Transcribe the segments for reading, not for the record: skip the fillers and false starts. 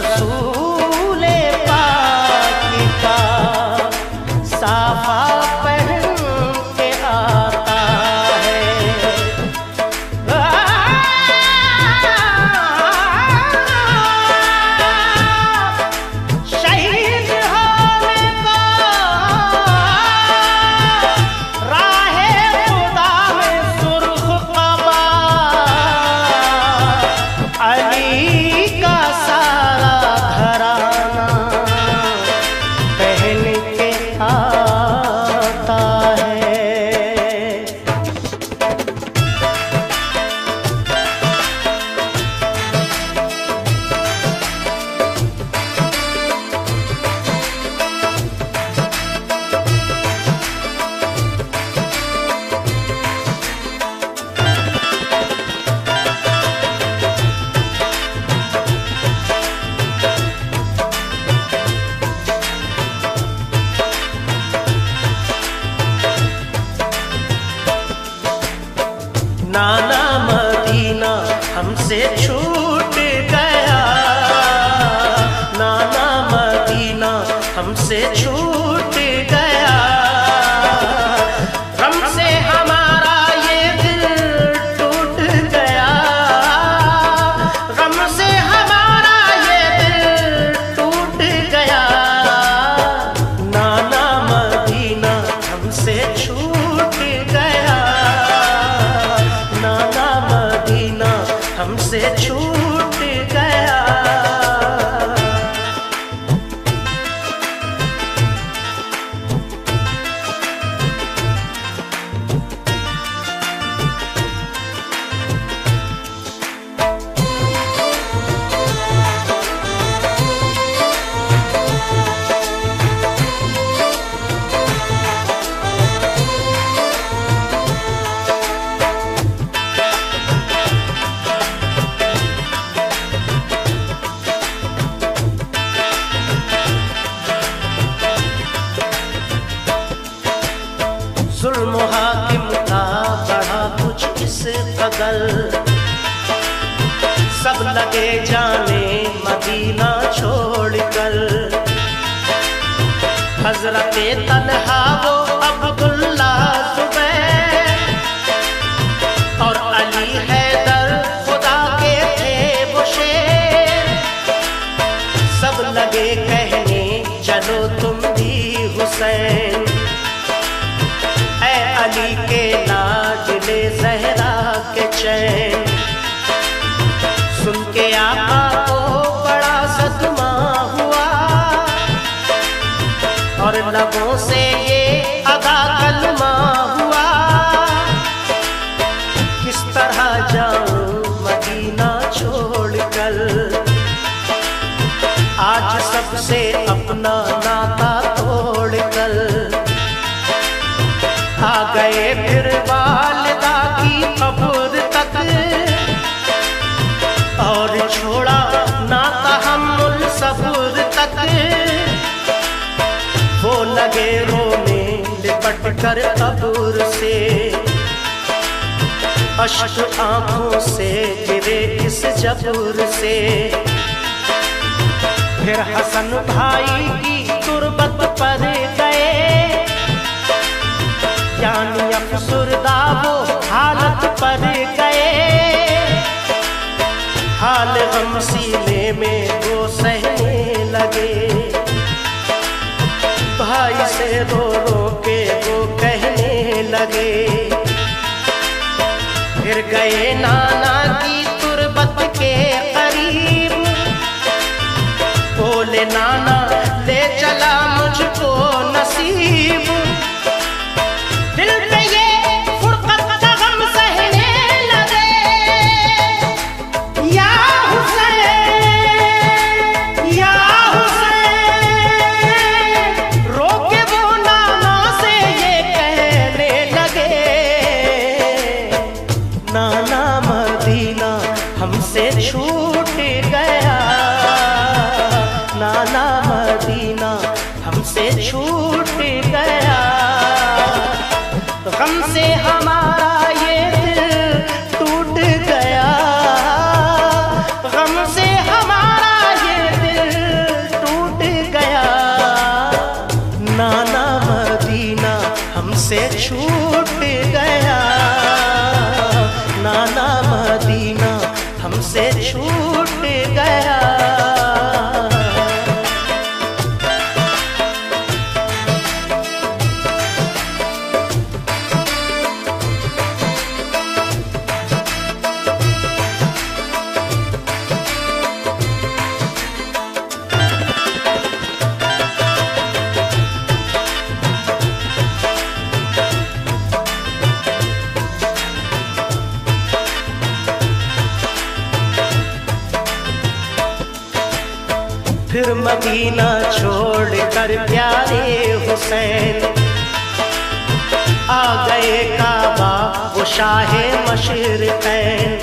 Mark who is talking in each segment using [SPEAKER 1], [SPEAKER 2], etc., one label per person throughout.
[SPEAKER 1] रसूले पाक का साफा पहन के आता है। शहीद होने को राहे खुदा में सुर्ख कबा अली का सारा घराना पहन के आता है। नाना मदीना हमसे छूट गया, नाना मदीना हमसे छूट गया। गम से हमारा ये दिल टूट गया, गम से हमारा ये दिल टूट गया। नाना मदीना हमसे छूट गया, नाना मदीना हमसे छूट गया। जुल्म हाकिम का बढ़ा कुछ इस कदर, सब लगे जाने मदीना छोड़कर। हजरते तन्हा वो अब्दुल्ला जुबैर और अली हैदर खुदा के थे वो शेर। सब लगे कहने चलो तुम भी हुसैन, अली के लाडले ज़हरा के चैन। सुन के आका को बड़ा सदमा हुआ और लबों से ये अदा कलमा हुआ। किस तरह जाऊं मदीना छोड़कर, आज सबसे अपना नाता तोड़कर। आ गए फिर वालिदा की कब्र तक और छोड़ा नाता हम्मुल सब्र तक। वो लगे रोने लिपट कर कब्र से, अश्क आंखों से गिरे इस जबूर से। फिर हसन भाई की तुरबत पर गए, यानी अफसुरदा वो हालत पर गए। हाल गम सीने में वो सहने लगे, भाई से रो रो के वो कहने लगे। फिर गए नाना की तुरबत के करीब, बोले नाना ले चला मुझको नसीब। दिल पे ये फुरकत का गम सहने लगे, या हुसैन या हुसैन। रोके वो नाना से ये कहने लगे, नाना मदीना हमसे छूट गया, नाना फिर मदीना छोड़कर प्यारे हुसैन आ गए काबा वो शाहे मशरिक़ैन।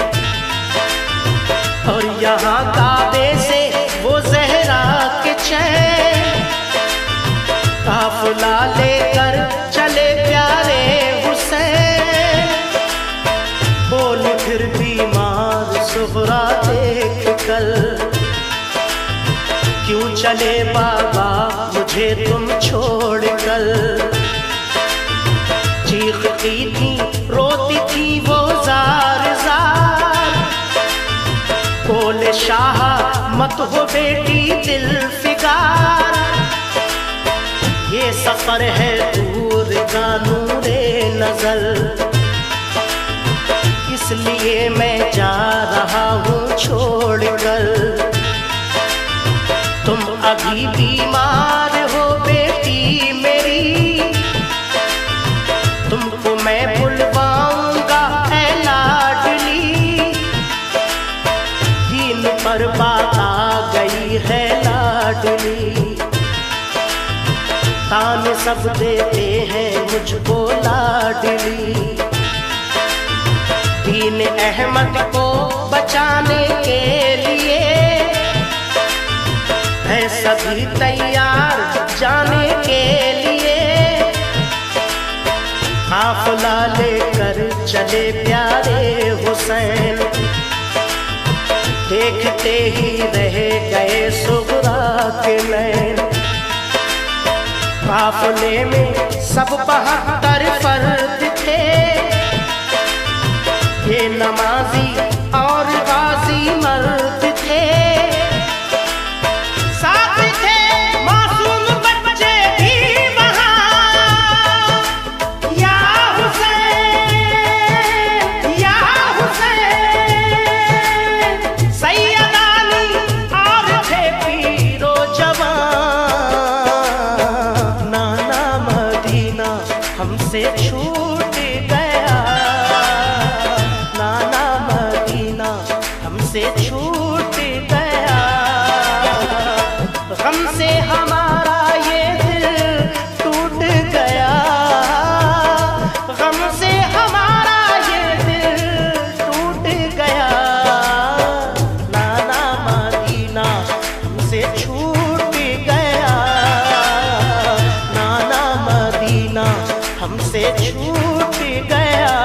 [SPEAKER 1] और यहाँ काबे से वो ज़हरा के चैन काफ़िला लेकर चले प्यारे हुसैन। बोले फिर बीमार सुग़रा देख कल, क्यों चले बाबा मुझे तुम छोड़ कर। चीखती थी रोती थी वो जार जार, बोले शाह मत हो बेटी दिल फिगार। ये सफर है दूर का नूरे नजर, इसलिए मैं जा रहा हूँ छोड़ कर। तुम अभी बीमार हो बेटी मेरी, तुमको मैं बुलवाऊंगा ऐ लाडली। दीन पर बात आ गई है लाडली, ताने सब देते हैं मुझको लाडली। दीन अहमद को बचाने के लिए है सभी तैयार जाने के लिए। काफ़िला लेकर चले प्यारे हुसैन, देखते ही रह गए सुग़रा के नैन। काफ़िले में सब 72 फर्द थे, ये नमाजी और गाजी मर्द थे। साथ थे मासूम बच्चे भी वहाँ, या हुसैन या हुसैन। सैयदानी और थे पीरो जवान। नाना मदीना हमसे छूट गया, नाना मदीना हमसे छूट गया। गम से हमारा ये दिल टूट गया, गम से हमारा ये दिल टूट गया। नाना मदीना हमसे छूट गया, नाना मदीना हमसे छूट गया।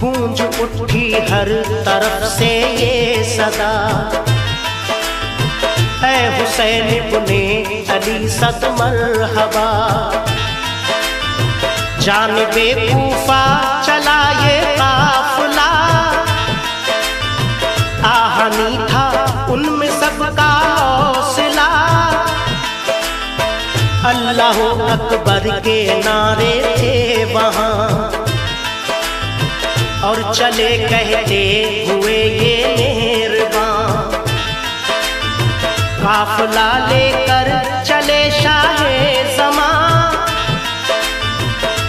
[SPEAKER 1] गूंज उठी हर तरफ से ये सदा, ऐ हुसैन इब्ने अली सद मरहबा। जानिबे कूफा चला ये काफिला, आहनी था उनमें सबका हौसला। अल्लाह अकबर के नारे थे वहाँ, और चले कहते हुए ये मेहरबान। काफिला लेकर चले शाहे ज़मां,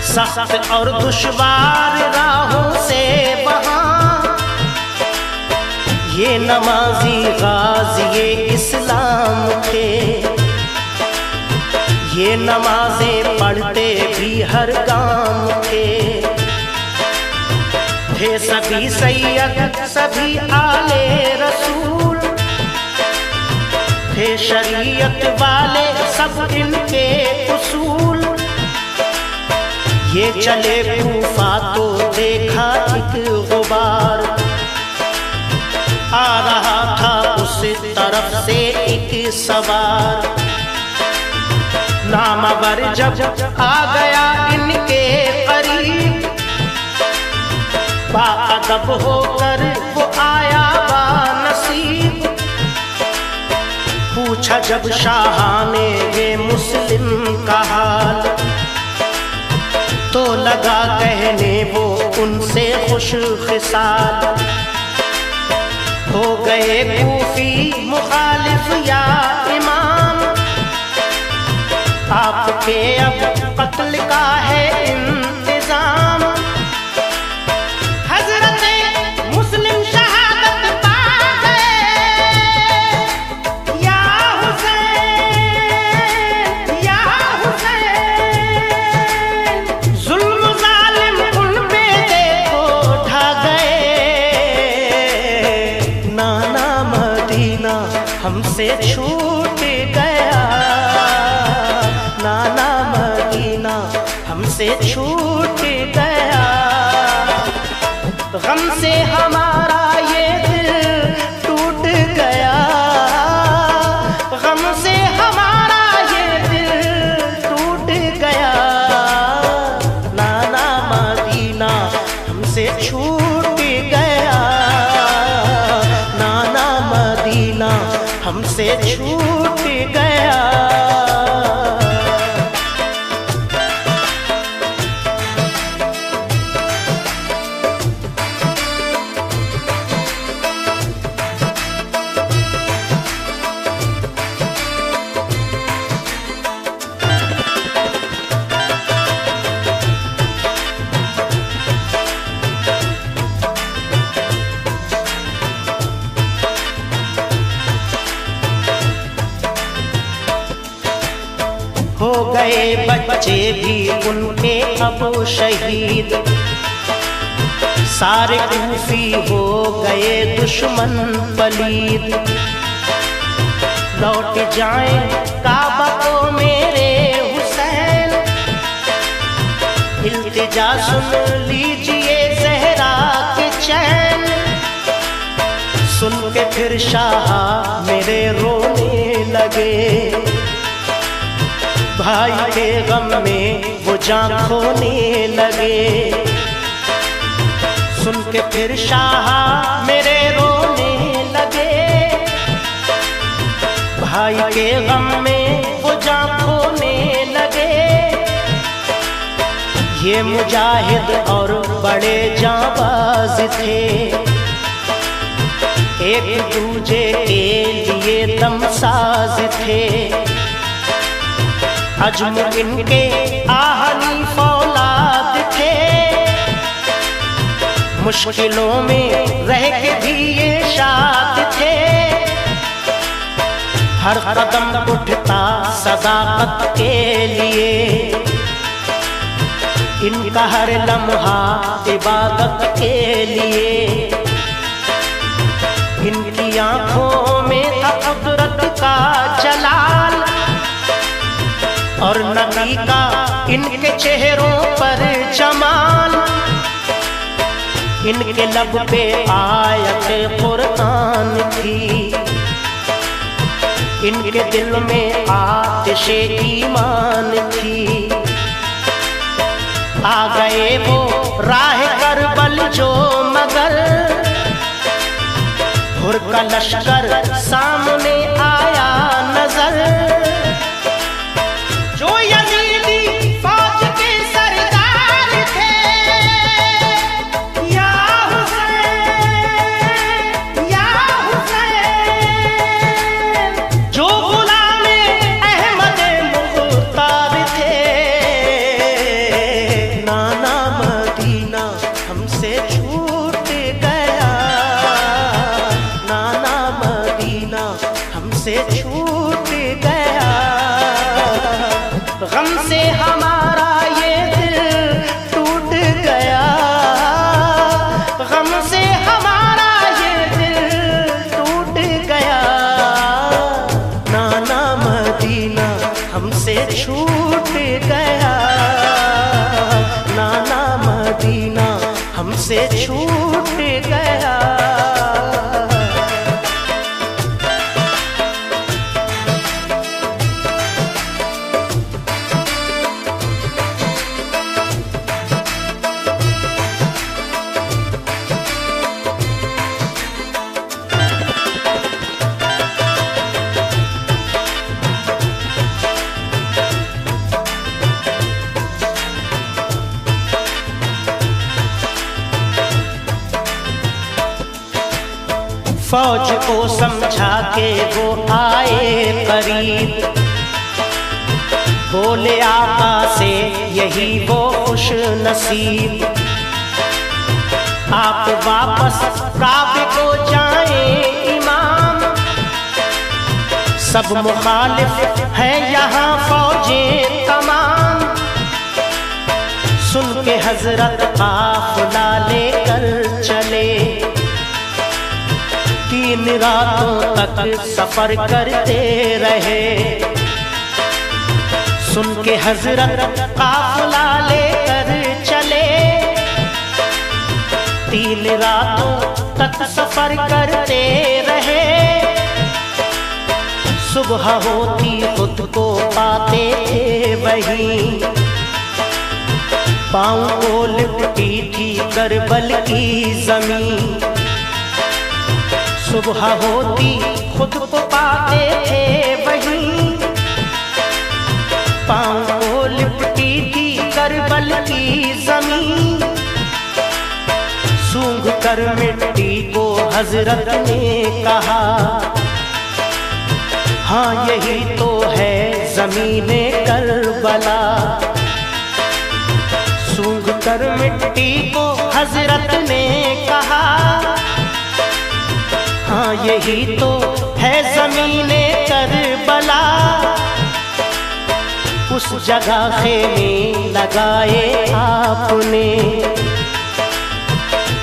[SPEAKER 1] सख्त और दुश्वार राहों से वहाँ। ये नमाजी गाज़ी इस्लाम थे, ये नमाजें पढ़ते भी हर गांव थे। थे सभी सैयद सभी आले रसूल, थे शरीयत वाले सब इनके उसूल। ये चले कूफा तो देखा एक गुबार, आ रहा था उस तरफ से एक सवार। नामवर जब आ गया इनके करीब, बाअदब होकर वो आया बानसीब। पूछा जब शाह ने ये मुस्लिम का हाल, तो लगा कहने वो उनसे खुश खिसाल। हो गए कूफी मुखालिफ या इमाम, आपके अब कत्ल का है इंतजाम। हजरते मुस्लिम शहादत पा गए, या हुसैन या हुसैन। जुल्म जालिम उन पे देखो ढा गए। नाना मदीना हमसे छूट गया, नाना मदीना हमसे छूट गया। गम से हमारा ये दिल टूट गया, गम से हमारा ये दिल टूट गया। नाना मदीना हमसे छूट गया, नाना मदीना हमसे छूट गया। हो गए बच्चे भी उनके अब शहीद, सारे कूफी हो गए दुश्मन पलीद। लौट जाएं काबा को मेरे हुसैन, इल्तिजा सुन लीजिए ज़हरा के चैन। सुन के फिर शाह मेरे रोने लगे, भाई के गम में वो जान खोने लगे। सुन के फिर शाह मेरे रोने लगे, भाई के गम में वो जान खोने लगे। ये मुजाहिद और बड़े जाबाज थे, एक दूजे के लिए दमसाज थे। अजम इनके आहनी फौलाद थे, मुश्किलों में रह के भी ये शाद थे। हर कदम उठता सदाकत के लिए, इनका हर लम्हा इबादत के लिए। इनकी आंखों में था कुदरत का जलाल, और नबी का इनके चेहरों पर जमाल। इनके लब पे आयत कुरान थी, इनके दिल में आतिशे ईमान थी। आ गए वो राह करबल जो मगर, हुर का लश्कर सामने आया नजर। जो यजीदी फौज के सरदार थे, या हुसैन या हुसैन। जो गुलामे अहमद मुख्तार थे, नाना मदीना हमसे छूट गया, नाना मदीना हमसे छूट गया। गम से हमारा ये दिल टूट गया, गम से हमारा ये दिल टूट गया। नाना मदीना हमसे छूट गया, नाना मदीना हमसे छूट गया। फौज को समझा के वो आए करीब, बोले आका से यही वो खुश नसीब, आप वापस काबे को जाएं इमाम, सब मुखालिफ है यहाँ फौजें तमाम। सुन के हजरत काफिला लेकर चले, 3 रातों तक सफर करते रहे। सुन के हजरत काफिला लेकर चले, 3 रातों तक सफर करते रहे। सुबह होती खुद को पाते थे वहीं, पाँव को लिपटी थी करबल की जमीन। सुबह होती खुद को पाते थे वहीं, पाँव को लिपटी थी करबल की जमीन। सूंघ कर मिट्टी को हजरत ने कहा, हाँ यही तो है ज़मीने करबला। सूंघ कर मिट्टी को हजरत ने कहा, हाँ यही तो है ज़मीने करबला। उस जगह खेमे लगाए आपने,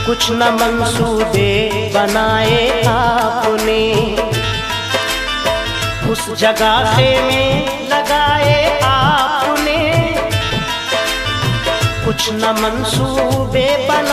[SPEAKER 1] कुछ न मंसूबे बनाए आपने। उस जगह खेमे लगाए आपने, कुछ न मंसूबे बनाए